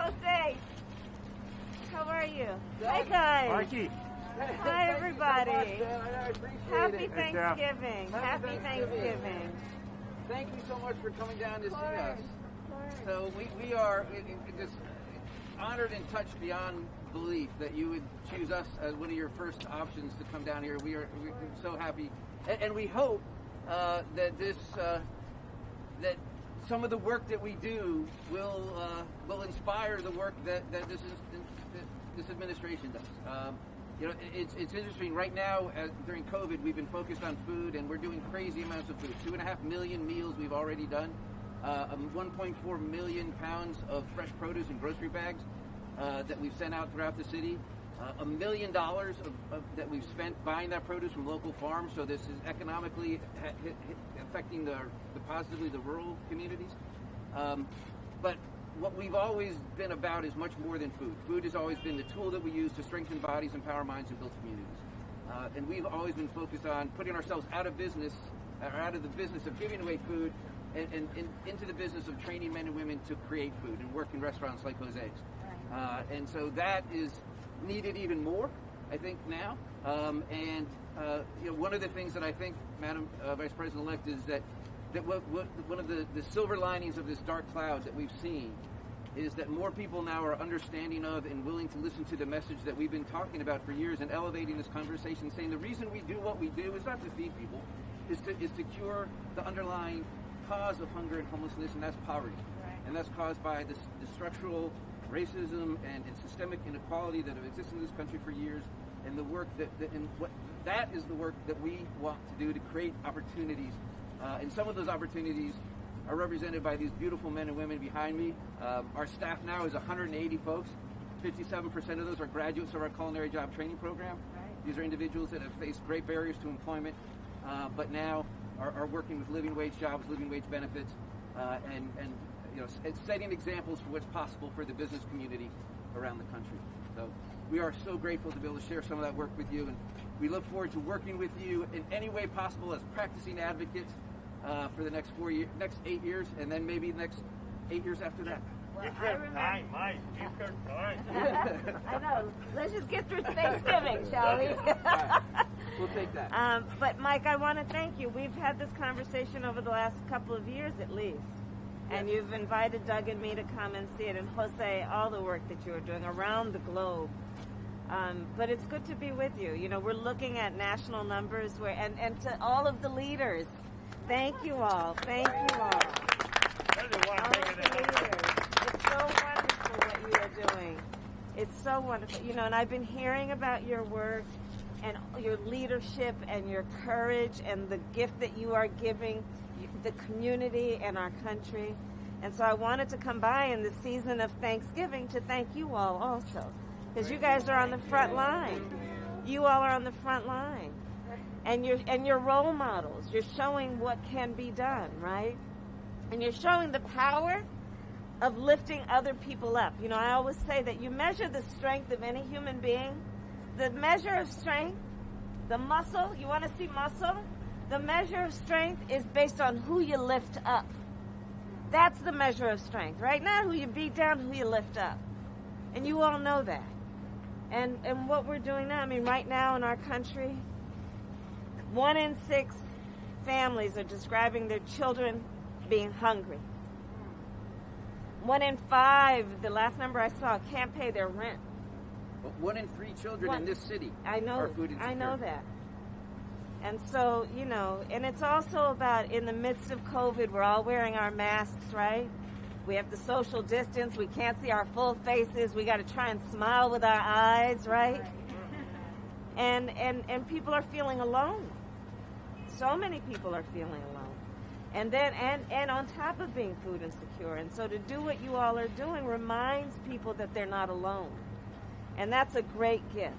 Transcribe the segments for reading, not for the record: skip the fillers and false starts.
Jose. How are you? Hi, guys. Marky. Hi, everybody. Happy it. Thanksgiving. Happy Thanksgiving. Thank you so much for coming down to see us. Of course. So we are just honored and touched beyond belief that you would choose us as one of your first options to come down here. We're so happy, and we hope that that some of the work that we do will inspire the work that this administration does. It's interesting. Right now, during COVID, we've been focused on food, and we're doing crazy amounts of food. 2.5 million meals we've already done. 1.4 million pounds of fresh produce in grocery bags that we've sent out throughout the city. $1 million that we've spent buying that produce from local farms. So this is economically affecting positively the rural communities. But what we've always been about is much more than food. Food has always been the tool that we use to strengthen bodies, empower minds, and build communities. And we've always been focused on putting ourselves out of the business of giving away food and into the business of training men and women to create food and work in restaurants like Jose's. And so that is needed even more, I think, now. One of the things that I think, Madam Vice President-elect, is that one of the silver linings of this dark cloud that we've seen is that more people now are understanding of and willing to listen to the message that we've been talking about for years and elevating this conversation, saying the reason we do what we do is not to feed people, is to cure the underlying cause of hunger and homelessness, and that's poverty. Right. And that's caused by the structural racism and systemic inequality that have existed in this country for years, and the work that is the work that we want to do to create opportunities. And some of those opportunities are represented by these beautiful men and women behind me. Our staff now is 180 folks. 57% of those are graduates of our culinary job training program. Right. These are individuals that have faced great barriers to employment, but now are working with living wage jobs, living wage benefits, and setting examples for what's possible for the business community around the country. So we are so grateful to be able to share some of that work with you, and we look forward to working with you in any way possible as practicing advocates for the next 8 years, and then maybe the next 8 years after that. Well, time, Mike. You've got time. I know. Let's just get through Thanksgiving, shall we? Right. We'll take that. But Mike, I want to thank you. We've had this conversation over the last couple of years at least. And you've invited Doug and me to come and see it, and Jose, all the work that you are doing around the globe. But it's good to be with you. We're looking at national numbers and to all of the leaders, thank you all. Thank you all. All of the leaders. It's so wonderful what you are doing. It's so wonderful. And I've been hearing about your work and your leadership and your courage and the gift that you are giving the community and our country. And so I wanted to come by in the season of Thanksgiving to thank you all also, because you guys are on the front line. You all are on the front line, and you're role models. You're showing what can be done, right? And you're showing the power of lifting other people up. I always say that you measure the strength of any human being. The measure of strength, the muscle, you want to see muscle? The measure of strength is based on who you lift up. That's the measure of strength, right? Not who you beat down, who you lift up. And you all know that. And what we're doing now, right now in our country, 1 in 6 families are describing their children being hungry. 1 in 5, the last number I saw, can't pay their rent. But 1 in 3 children in this city are food insecure. I know that. And so, and it's also about in the midst of COVID, we're all wearing our masks, right? We have the social distance. We can't see our full faces. We got to try and smile with our eyes, right? And people are feeling alone. So many people are feeling alone. And then, and on top of being food insecure. And so to do what you all are doing reminds people that they're not alone. And that's a great gift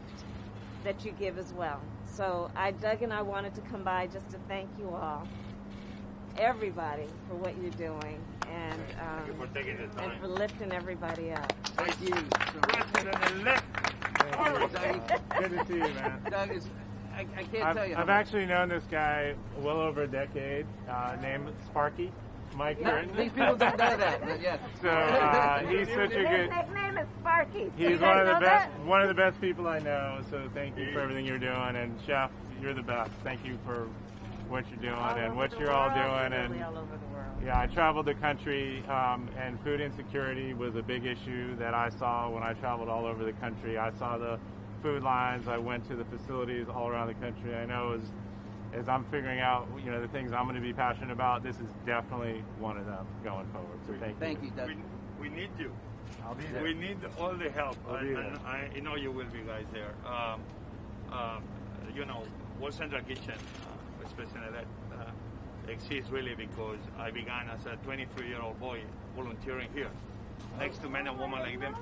that you give as well. So Doug and I wanted to come by just to thank you all, everybody, for what you're doing, and for lifting everybody up. Thank you. Good to see you, man. Doug, I can't tell you. I've actually known this guy well over a decade, named Sparky. Mike No, Curtin. these people don't know that, but yeah. So he's such a His good. nickname is Sparky. He's You guys know that? one of the best people I know. So thank you for everything you're doing, and Chef, you're the best. Thank you for what you're doing All and over what the you're all world, doing, literally and all over the world. yeah, I traveled the country, and food insecurity was a big issue that I saw when I traveled all over the country. I saw the food lines. I went to the facilities all around the country. I know as I'm figuring out, the things I'm going to be passionate about, this is definitely one of them going forward. So thank you. Doug. We need you. I'll be there. We need all the help, I'll be there. and I know you will be guys there. World Central Kitchen, with President exists really because I began as a 23-year-old boy volunteering here, next to men and women like them.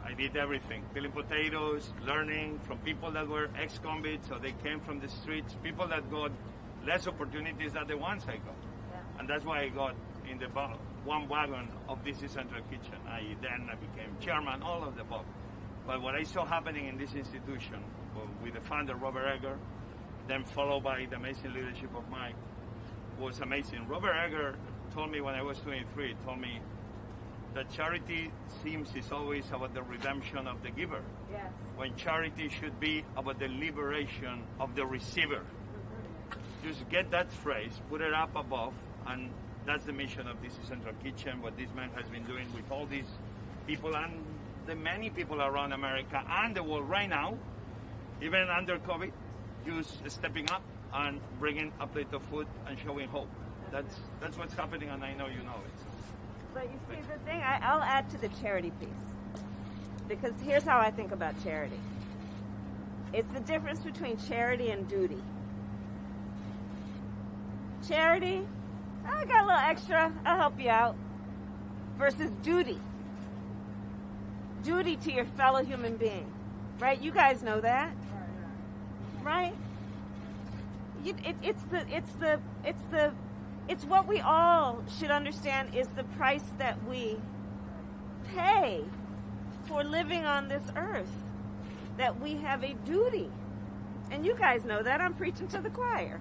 I did everything, peeling potatoes, learning from people that were ex-convicts, so they came from the streets, people that got less opportunities than the ones I got. Yeah. And that's why I got in the one wagon of this Central Kitchen. I became chairman, all of the above. But what I saw happening in this institution, with the founder, Robert Egger, then followed by the amazing leadership of Mike, was amazing. Robert Egger told me when I was 23, told me that charity is always about the redemption of the giver, Yes. when charity should be about the liberation of the receiver. Just get that phrase, put it up above, and that's the mission of this Central Kitchen, what this man has been doing with all these people and the many people around America and the world right now, even under COVID, just stepping up and bringing a plate of food and showing hope. That's what's happening, and I know you know it. But you see, the thing, I'll add to the charity piece. Because here's how I think about charity. It's the difference between charity and duty. Charity, I got a little extra, I'll help you out. Versus duty. Duty to your fellow human being. Right? You guys know that. Right? It's what we all should understand is the price that we pay for living on this earth. That we have a duty. And you guys know that. I'm preaching to the choir.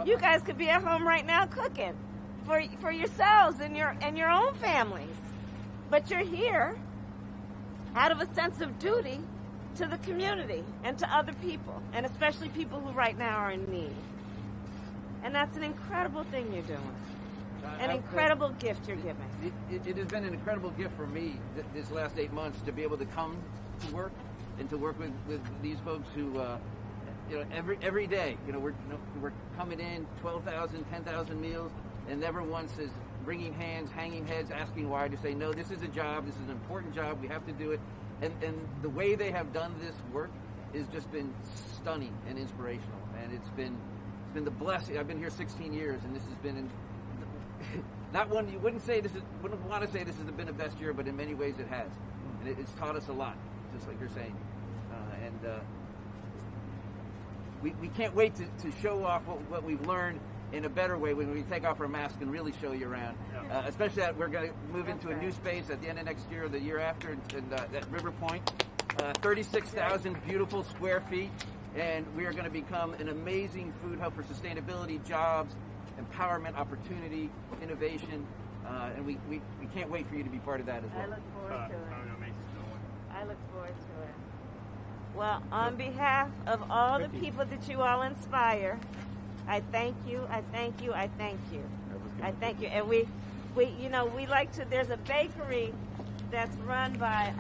You guys could be at home right now cooking for yourselves and your own families. But you're here out of a sense of duty to the community and to other people, and especially people who right now are in need. And that's an incredible thing you're doing. An incredible gift you're giving. It has been an incredible gift for me this last 8 months to be able to come to work and to work with these folks who, every day, we're coming in 12,000, 10,000 meals, and never once is wringing hands, hanging heads, asking why. To say, no, this is a job, this is an important job, we have to do it. And the way they have done this work has just been stunning and inspirational. And it's been the blessing. I've been here 16 years, and this has been not one you wouldn't want to say this has been the best year, but in many ways it has. And it's taught us a lot, just like you're saying. We can't wait to show off what we've learned in a better way when we take off our mask and really show you around. Especially that we're going to move into a new space at the end of next year or the year after at River Point. 36,000 beautiful square feet. And we are going to become an amazing food hub for sustainability, jobs, empowerment, opportunity, innovation. And we can't wait for you to be part of that as well. I look forward to it. I look forward to it. Well, on behalf of all the people that you all inspire, I thank you, I thank you, I thank you. I thank you. And we like to, there's a bakery that's run by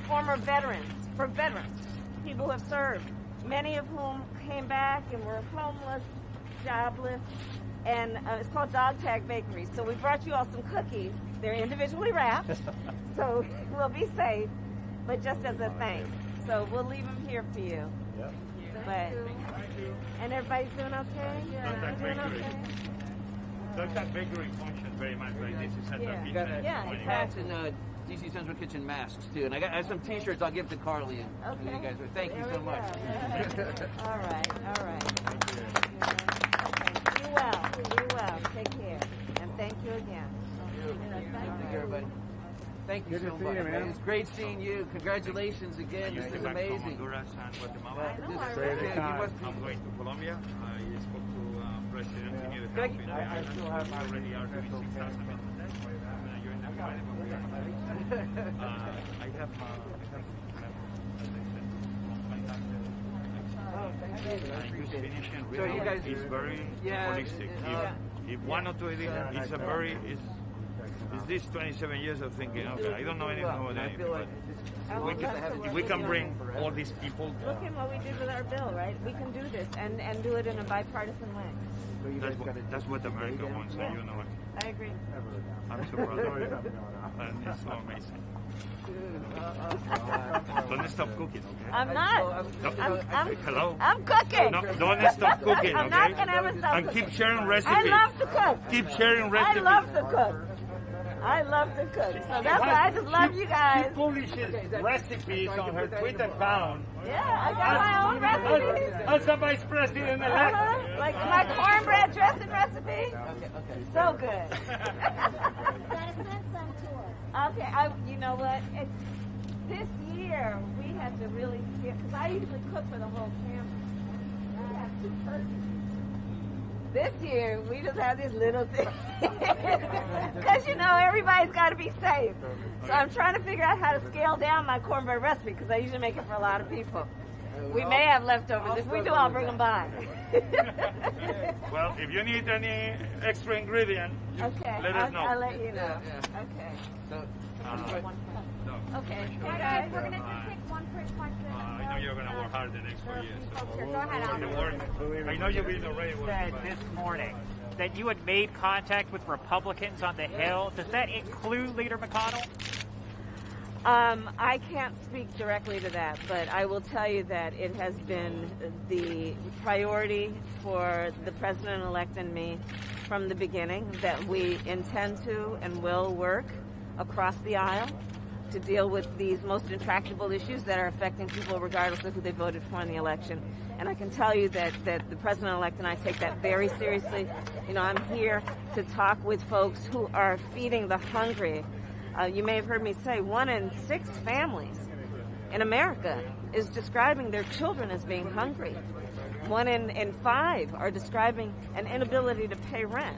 former veterans, people who have served, many of whom came back and were homeless, jobless, and it's called Dog Tag Bakery. So we brought you all some cookies. They're individually wrapped, so we'll be safe, but just as a thanks. So we'll leave them here for you. Yep. But, and everybody's doing okay? Yeah. You're doing okay? That bakery functions very much like this is Central Yeah. Kitchen. Yeah, Hats exactly. and DC Central Kitchen masks too, and I have some T-shirts I'll give to Carly and Okay. you guys. Thank you There so we much. go. All right. Okay. Be well. Take care. And thank you again. Thank you, everybody. Thank you Good to so see much. you, man. It's great seeing you. Congratulations I again. used This to is back from amazing. Honduras and Guatemala. I know, I Great read it. time. I'm going to Colombia. I spoke to President Pineda Good. in the I island. still have my We already are doing official 6,000 camera. meals a day. You're in the United, but we are not. I have just finishing So you guys- is very Yeah, holistic. yeah. If one or two, it's a very, is this 27 years of thinking, okay, I don't know anything about I anything, feel like but this I would love to if work we with can you. bring all these people, Look at what we did with our bill, right? We can do this and do it in a bipartisan way. that's what America wants, and you know it. I agree. I'm so proud of you. And it's so amazing. Don't stop cooking, okay? I'm not. Hello? I'm cooking. No, don't stop cooking, I'm okay? not gonna ever stop And cooking. keep sharing recipes. I love to cook. Keep sharing I recipes. love to cook. I love to cook. So that's why I just love you guys. She publishes recipes on her Twitter account. Yeah, I got my own recipes. As the vice president-elect. Like my cornbread dressing recipe. Okay. So good. Gotta send some to us. Okay, you know what? This year we had to really skip because I usually cook for the whole family. We have 2 turkeys. This year we just have these little things because everybody's got to be safe. So I'm trying to figure out how to scale down my cornbread recipe because I usually make it for a lot of people. We may have leftovers. If we do, I'll bring them by. Well, if you need any extra ingredient, Okay, let us know. I'll let you know. Yeah. Okay. So, no. Okay. Guys, we're gonna just take one quick question. I know you're going to work hard the next 4 years. So. Folks here, go ahead, The Al. work, I know you've been already working. Said but- this morning that you had made contact with Republicans on the Hill. Does that include Leader McConnell? I can't speak directly to that, but I will tell you that it has been the priority for the president-elect and me from the beginning that we intend to and will work across the aisle to deal with these most intractable issues that are affecting people regardless of who they voted for in the election. And I can tell you that the president-elect and I take that very seriously. I'm here to talk with folks who are feeding the hungry. You may have heard me say 1 in 6 families in America is describing their children as being hungry. 1 in 5 are describing an inability to pay rent.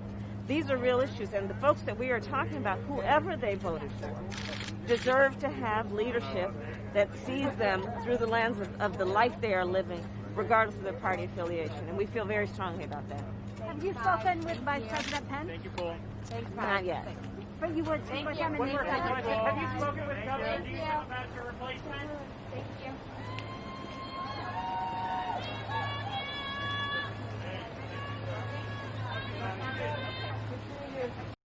These are real issues, and the folks that we are talking about, whoever they voted for, deserve to have leadership that sees them through the lens of the life they are living, regardless of their party affiliation. And we feel very strongly about that. Have you spoken with Vice President Pence? Thank you, Paul. Thanks, Not yet. But you would speak with him and One more they thing. said- Have you spoken with Governor Thank Dean you. about your replacement? Thank you.